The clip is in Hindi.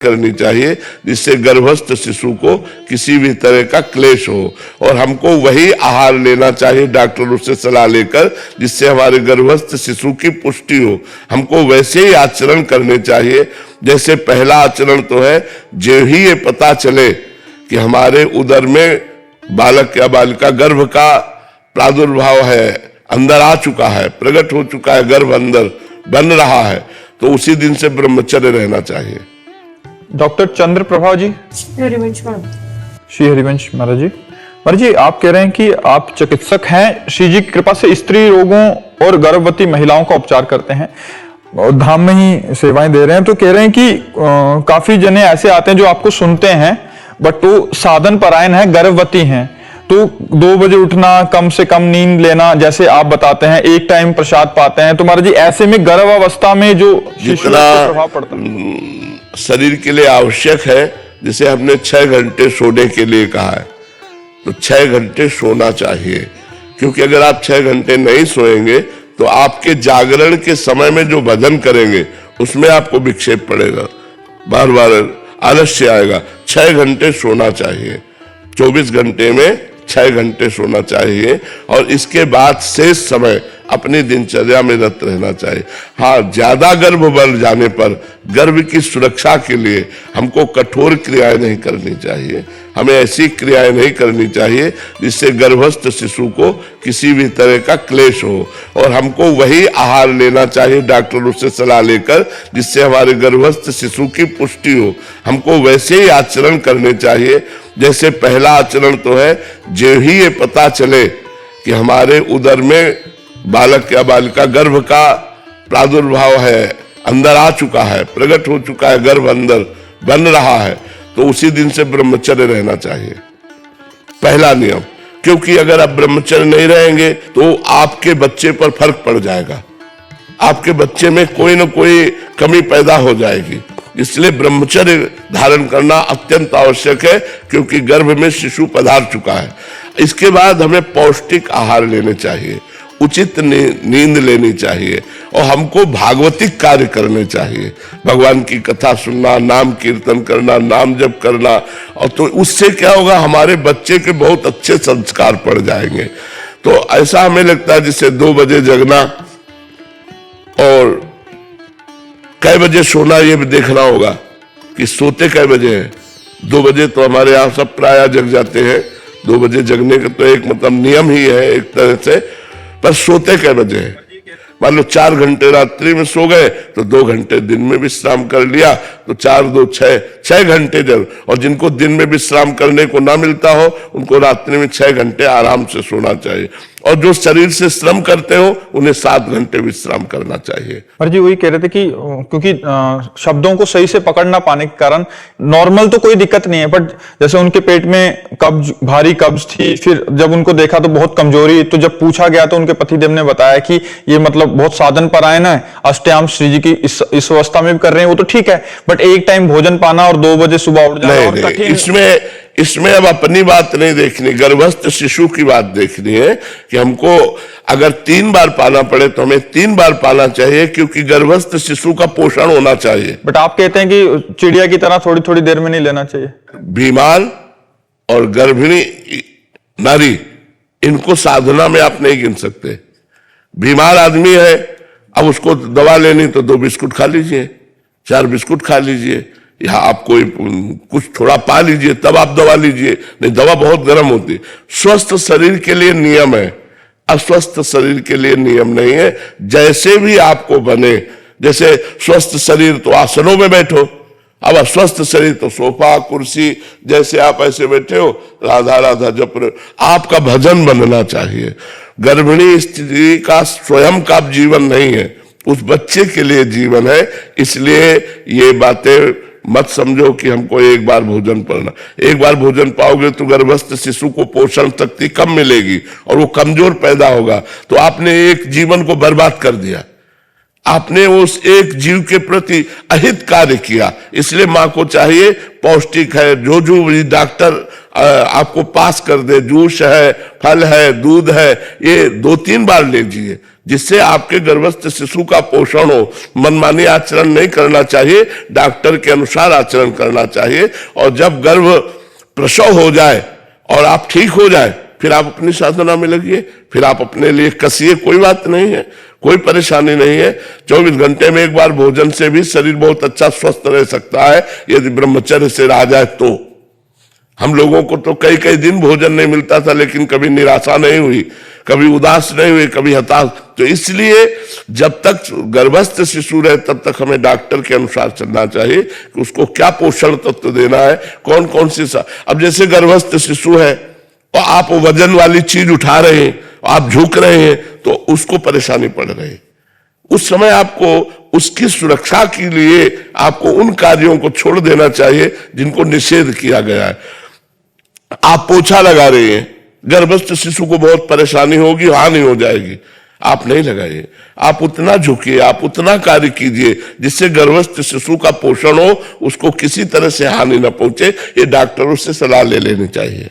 करनी चाहिए जिससे गर्भस्थ शिशु को किसी भी तरह का क्लेश हो, और हमको वही आहार लेना चाहिए डॉक्टरों से सलाह लेकर जिससे हमारे गर्भस्थ शिशु की पुष्टि हो। हमको वैसे ही आचरण करने चाहिए जैसे पहला आचरण तो है, जो ही ये पता चले कि हमारे उदर में बालक या बालिका गर्भ का प्रादुर्भाव है, अंदर आ चुका है, प्रकट हो चुका है, गर्भ अंदर बन रहा है, तो उसी दिन से ब्रह्मचर्य रहना चाहिए। डॉक्टर चंद्र प्रभा जी, श्री हरिवंश महाराज जी। महाराज जी, आप कह रहे हैं कि आप चिकित्सक हैं, श्री जी की कृपा से स्त्री रोगों और गर्भवती महिलाओं का उपचार करते हैं और धाम में ही सेवाएं दे रहे हैं। तो कह रहे हैं कि काफी जने ऐसे आते हैं जो आपको सुनते हैं बट वो साधन परायण है, गर्भवती हैं, तो 2 बजे उठना, कम से कम नींद लेना, जैसे आप बताते हैं, एक टाइम प्रसाद पाते हैं, तो महाराज जी ऐसे में गर्भावस्था में जो शिशु पर प्रभाव पड़ता है शरीर के लिए आवश्यक है, जिसे हमने 6 घंटे सोने के लिए कहा है, तो 6 घंटे सोना चाहिए, क्योंकि अगर आप 6 घंटे नहीं सोएंगे तो आपके जागरण के समय में जो भजन करेंगे उसमें आपको विक्षेप पड़ेगा, बार बार आलस्य आएगा। 6 घंटे सोना चाहिए, 24 घंटे में 6 घंटे सोना चाहिए, और इसके बाद शेष समय अपनी दिनचर्या में रत रहना चाहिए। हाँ, ज्यादा गर्भ बढ़ जाने पर गर्भ की सुरक्षा के लिए हमको कठोर क्रियाएं नहीं करनी चाहिए, हमें ऐसी क्रियाएं नहीं करनी चाहिए जिससे गर्भस्थ शिशु को किसी भी तरह का क्लेश हो, और हमको वही आहार लेना चाहिए डॉक्टरों से सलाह लेकर जिससे हमारे गर्भस्थ शिशु की पुष्टि हो। हमको वैसे ही आचरण करने चाहिए जैसे पहला आचरण तो है, जो ही ये पता चले कि हमारे उदर में बालक या बालिका गर्भ का प्रादुर्भाव है, अंदर आ चुका है, प्रकट हो चुका है, गर्भ अंदर बन रहा है, तो उसी दिन से ब्रह्मचर्य रहना चाहिए, पहला नियम। क्योंकि अगर आप ब्रह्मचर्य नहीं रहेंगे तो आपके बच्चे पर फर्क पड़ जाएगा, आपके बच्चे में कोई ना कोई कमी पैदा हो जाएगी, इसलिए ब्रह्मचर्य धारण करना अत्यंत आवश्यक है, क्योंकि गर्भ में शिशु पधार चुका है। इसके बाद हमें पौष्टिक आहार लेने चाहिए, उचित नींद लेनी चाहिए, और हमको भागवतिक कार्य करने चाहिए, भगवान की कथा सुनना, नाम कीर्तन करना, नाम जप करना, और तो उससे क्या होगा, हमारे बच्चे के बहुत अच्छे संस्कार पड़ जाएंगे। तो ऐसा हमें लगता है जैसे 2 बजे जगना और कै बजे सोना, ये भी देखना होगा कि सोते कै बजे हैं। 2 बजे तो हमारे यहाँ सब प्राय जग जाते हैं, 2 बजे जगने का तो एक मतलब नियम ही है एक तरह से, पर सोते कै बजे हैं। मान लो 4 घंटे रात्रि में सो गए तो 2 घंटे दिन में विश्राम कर लिया, तो 4 2 6 घंटे जब, और जिनको दिन में विश्राम करने को ना मिलता हो उनको रात्रि में 6 घंटे आराम से सोना चाहिए, और जो शरीर से श्रम करते हो उन्हें 7 घंटे विश्राम करना चाहिए। महाराज जी वही कह रहे थे कि क्योंकि शब्दों को सही से पकड़ ना पाने के कारण नॉर्मल तो कोई दिक्कत नहीं है, बट जैसे उनके पेट में कब्ज, भारी कब्ज थी, फिर जब उनको देखा तो बहुत कमजोरी, तो जब पूछा गया तो उनके पतिदेव ने बताया कि ये मतलब बहुत साधन परायण है, अष्टयाम श्री जी की इस अवस्था में भी कर रहे हैं, वो तो ठीक है, बट एक टाइम भोजन पाना और 2 बजे सुबह उठ जाना और कठिन। इसमें अब अपनी बात नहीं देखनी, गर्भस्थ शिशु की बात देखनी है कि हमको अगर 3 बार पाना पड़े तो हमें 3 बार पाना चाहिए, क्योंकि गर्भस्थ शिशु का पोषण होना चाहिए। बट आप कहते हैं कि चिड़िया की तरह थोड़ी थोड़ी देर में नहीं लेना चाहिए। बीमार और गर्भिणी नारी, इनको साधना में आप नहीं गिन सकते। बीमार आदमी है, अब उसको दवा लेनी तो 2 बिस्कुट खा लीजिए, 4 बिस्कुट खा लीजिए, या आप कोई कुछ थोड़ा पा लीजिए, तब आप दवा लीजिए, नहीं दवा बहुत गर्म होती है। स्वस्थ शरीर के लिए नियम है, अस्वस्थ शरीर के लिए नियम नहीं है। जैसे भी आपको बने, जैसे स्वस्थ शरीर तो आसनों में बैठो, अब अस्वस्थ शरीर तो सोफा कुर्सी, जैसे आप ऐसे बैठे हो राधा राधा जप रहे, आपका भजन बनना चाहिए। गर्भिणी स्त्री का स्वयं का जीवन नहीं है, उस बच्चे के लिए जीवन है, इसलिए ये बातें मत समझो कि हमको एक बार भोजन पाना। एक बार भोजन पाओगे तो गर्भस्थ शिशु को पोषण शक्ति कम मिलेगी और वो कमजोर पैदा होगा, तो आपने एक जीवन को बर्बाद कर दिया। आपने उस एक जीव के प्रति अहित कार्य किया। इसलिए मां को चाहिए पौष्टिक है, जो जो भी डॉक्टर आपको पास कर दे, जूस है, फल है, दूध है, ये 2-3 बार लीजिए, जिससे आपके गर्भस्थ शिशु का पोषण हो। मनमानी आचरण नहीं करना चाहिए, डॉक्टर के अनुसार आचरण करना चाहिए। और जब गर्भ प्रसव हो जाए और आप ठीक हो जाए, फिर आप अपनी साधना में लगिए, फिर आप अपने लिए कसिए, कोई बात नहीं है, कोई परेशानी नहीं है। 24 घंटे में एक बार भोजन से भी शरीर बहुत अच्छा स्वस्थ रह सकता है, यदि ब्रह्मचर्य से रहा जाए तो। हम लोगों को तो कई कई दिन भोजन नहीं मिलता था, लेकिन कभी निराशा नहीं हुई, कभी उदास नहीं हुई, कभी हताश। तो इसलिए जब तक गर्भस्थ शिशु रहे तब तक हमें डॉक्टर के अनुसार चलना चाहिए कि उसको क्या पोषण तत्व देना है, कौन कौन सी अब जैसे गर्भस्थ शिशु है और आप वजन वाली चीज उठा रहे हैं, आप झुक रहे हैं, तो उसको परेशानी पड़ रही है। उस समय आपको उसकी सुरक्षा के लिए आपको उन कार्यों को छोड़ देना चाहिए जिनको निषेध किया गया है। आप पोछा लगा रहे हैं, गर्भस्थ शिशु को बहुत परेशानी होगी, हानि हो जाएगी, आप नहीं लगाइए। आप उतना झुकिए, आप उतना कार्य कीजिए जिससे गर्भस्थ शिशु का पोषण हो, उसको किसी तरह से हानि न पहुंचे। ये डॉक्टरों से सलाह ले लेनी चाहिए।